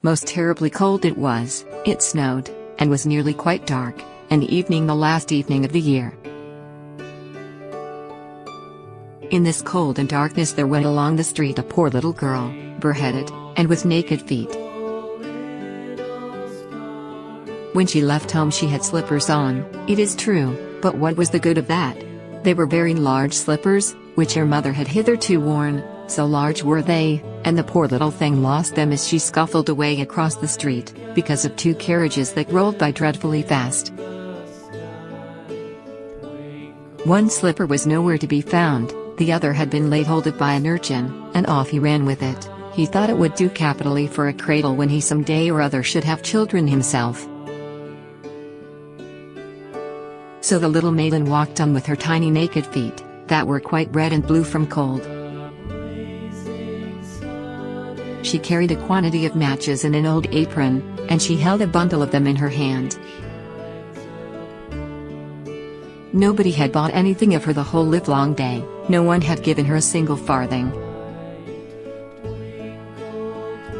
Most terribly cold it was. It snowed, and was nearly quite dark, and evening the last evening of the year. In this cold and darkness there went along the street a poor little girl, bareheaded, and with naked feet. When she left home she had slippers on, it is true, but what was the good of that? They were very large slippers, which her mother had hitherto worn, so large were they, and the poor little thing lost them as she scuffled away across the street, because of two carriages that rolled by dreadfully fast. One slipper was nowhere to be found, the other had been laid hold of by an urchin, and off he ran with it. He thought it would do capitally for a cradle when he some day or other should have children himself. So the little maiden walked on with her tiny naked feet, that were quite red and blue from cold. She carried a quantity of matches in an old apron, and she held a bundle of them in her hand. Nobody had bought anything of her the whole livelong day, no one had given her a single farthing.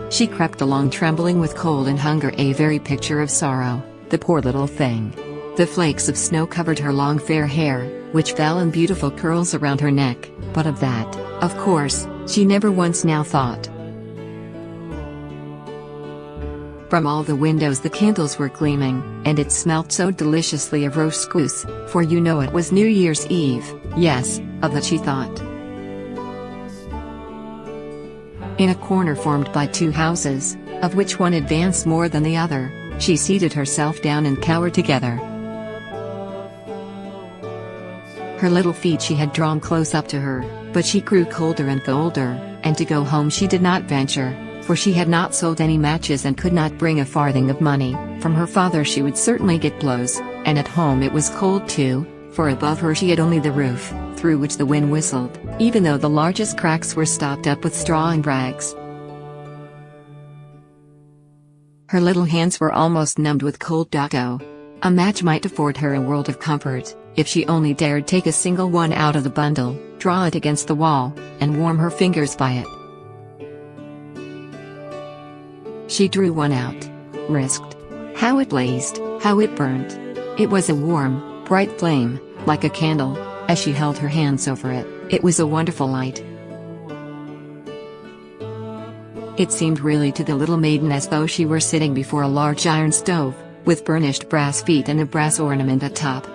She crept along trembling with cold and hunger, a very picture of sorrow, the poor little thing. The flakes of snow covered her long fair hair, which fell in beautiful curls around her neck, but of that, of course, she never once now thought. From all the windows the candles were gleaming, and it smelt so deliciously of roast goose, for you know it was New Year's Eve. Yes, of that she thought. In a corner formed by two houses, of which one advanced more than the other, she seated herself down and cowered together. Her little feet she had drawn close up to her, but she grew colder and colder, and to go home she did not venture, for she had not sold any matches and could not bring a farthing of money. From her father she would certainly get blows, and at home it was cold too, for above her she had only the roof, through which the wind whistled, even though the largest cracks were stopped up with straw and rags. Her little hands were almost numbed with cold.Oh. A match might afford her a world of comfort, if she only dared take a single one out of the bundle, draw it against the wall, and warm her fingers by it. She drew one out. Risked. How it blazed, how it burnt. It was a warm, bright flame, like a candle, as she held her hands over it. It was a wonderful light. It seemed really to the little maiden as though she were sitting before a large iron stove, with burnished brass feet and a brass ornament at top.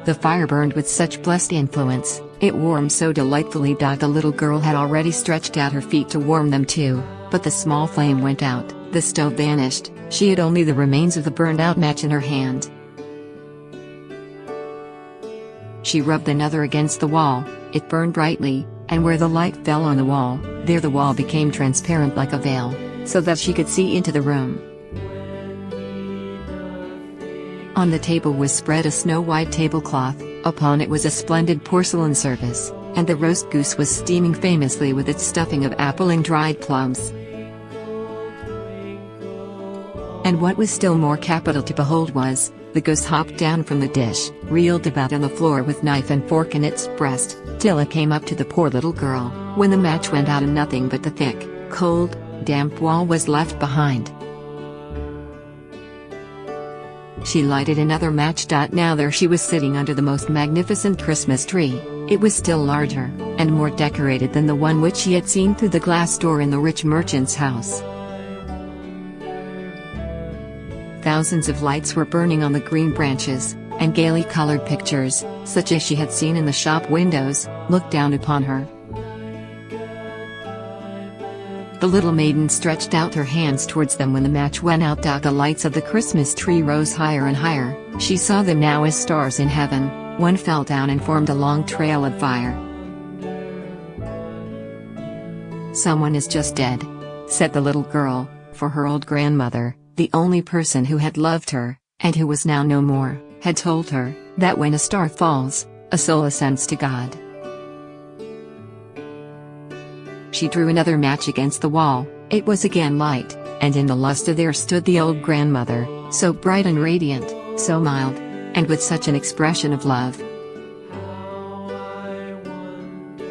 The fire burned with such blessed influence, it warmed so delightfully. The little girl had already stretched out her feet to warm them too, but the small flame went out, the stove vanished, she had only the remains of the burned out match in her hand. She rubbed another against the wall, it burned brightly, and where the light fell on the wall, there the wall became transparent like a veil, so that she could see into the room. On the table was spread a snow-white tablecloth, upon it was a splendid porcelain service, and the roast goose was steaming famously with its stuffing of apple and dried plums. And what was still more capital to behold was, the goose hopped down from the dish, reeled about on the floor with knife and fork in its breast, till it came up to the poor little girl, when the match went out and nothing but the thick, cold, damp wall was left behind. She lighted another match. Now there she was sitting under the most magnificent Christmas tree. It was still larger, and more decorated than the one which she had seen through the glass door in the rich merchant's house. Thousands of lights were burning on the green branches, and gaily colored pictures, such as she had seen in the shop windows, looked down upon her. The little maiden stretched out her hands towards them when the match went out. The lights of the Christmas tree rose higher and higher, she saw them now as stars in heaven. One fell down and formed a long trail of fire. "Someone is just dead," said the little girl, for her old grandmother, the only person who had loved her, and who was now no more, had told her, that when a star falls, a soul ascends to God. She drew another match against the wall, it was again light, and in the lustre there stood the old grandmother, so bright and radiant, so mild, and with such an expression of love.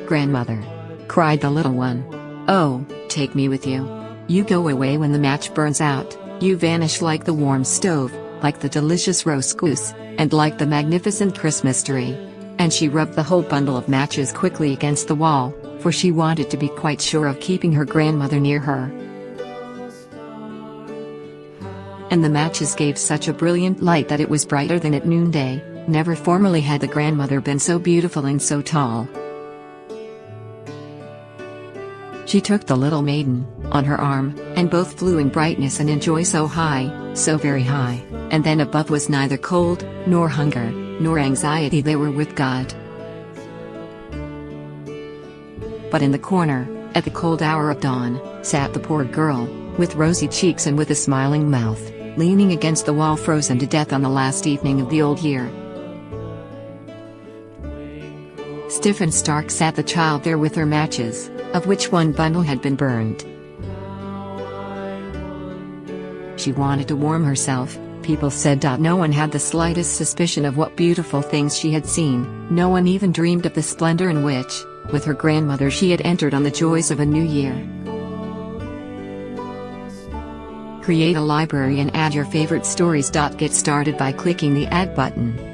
"Grandmother!" cried the little one. Oh, take me with you. You go away when the match burns out, you vanish like the warm stove, like the delicious roast goose, and like the magnificent Christmas tree. And she rubbed the whole bundle of matches quickly against the wall, for she wanted to be quite sure of keeping her grandmother near her. And the matches gave such a brilliant light that it was brighter than at noonday. Never formerly had the grandmother been so beautiful and so tall. She took the little maiden on her arm, and both flew in brightness and in joy so high, so very high, and then above was neither cold, nor hunger, nor anxiety. They were with God. But in the corner, at the cold hour of dawn, sat the poor girl, with rosy cheeks and with a smiling mouth, leaning against the wall, frozen to death on the last evening of the old year. Stiff and stark sat the child there with her matches, of which one bundle had been burned. She wanted to warm herself, people said. No one had the slightest suspicion of what beautiful things she had seen. No one even dreamed of the splendor in which, with her grandmother, she had entered on the joys of a new year. Create a library and add your favorite stories. Get started by clicking the Add button.